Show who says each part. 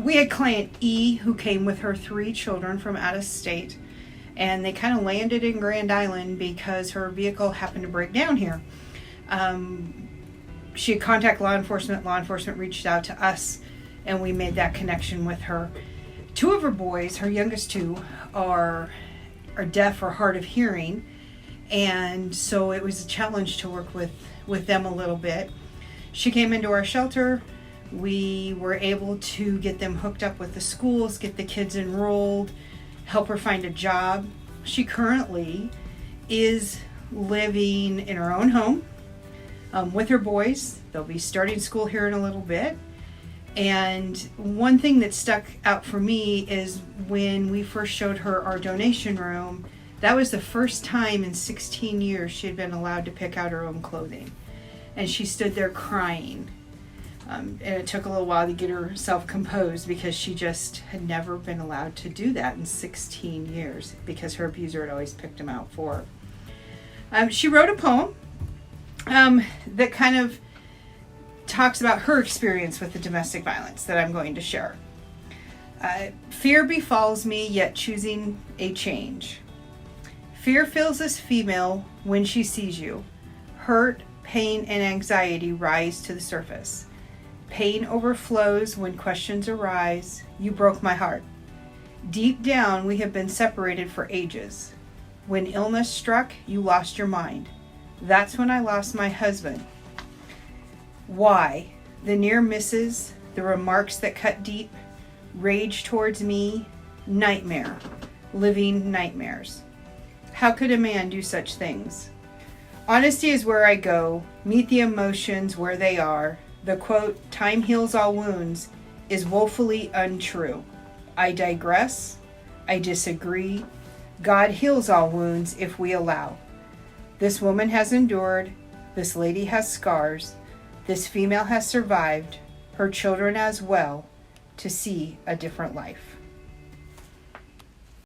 Speaker 1: we had client E who came with her 3 children from out of state, and they kind of landed in Grand Island because her vehicle happened to break down here. She had contacted law enforcement reached out to us, and we made that connection with her. 2 of her boys, her youngest 2, are deaf or hard of hearing, and so it was a challenge to work with them a little bit. She came into our shelter. We were able to get them hooked up with the schools, get the kids enrolled, help her find a job. She currently is living in her own home with her boys. They'll be starting school here in a little bit. And one thing that stuck out for me is when we first showed her our donation room, that was the first time in 16 years she had been allowed to pick out her own clothing. And she stood there crying. And it took a little while to get herself composed because she just had never been allowed to do that in 16 years because her abuser had always picked him out for her. She wrote a poem that kind of talks about her experience with the domestic violence that I'm going to share. Fear befalls me, yet choosing a change. Fear fills this female when she sees you. Hurt, pain, and anxiety rise to the surface. Pain overflows when questions arise. You broke my heart. Deep down, we have been separated for ages. When illness struck, you lost your mind. That's when I lost my husband. Why? The near misses, the remarks that cut deep, rage towards me, nightmare, living nightmares. How could a man do such things? Honesty is where I go, meet the emotions where they are. The quote, "Time heals all wounds," is woefully untrue. I digress. I disagree. God heals all wounds if we allow. This woman has endured. This lady has scars. This female has survived, her children as well, to see a different life.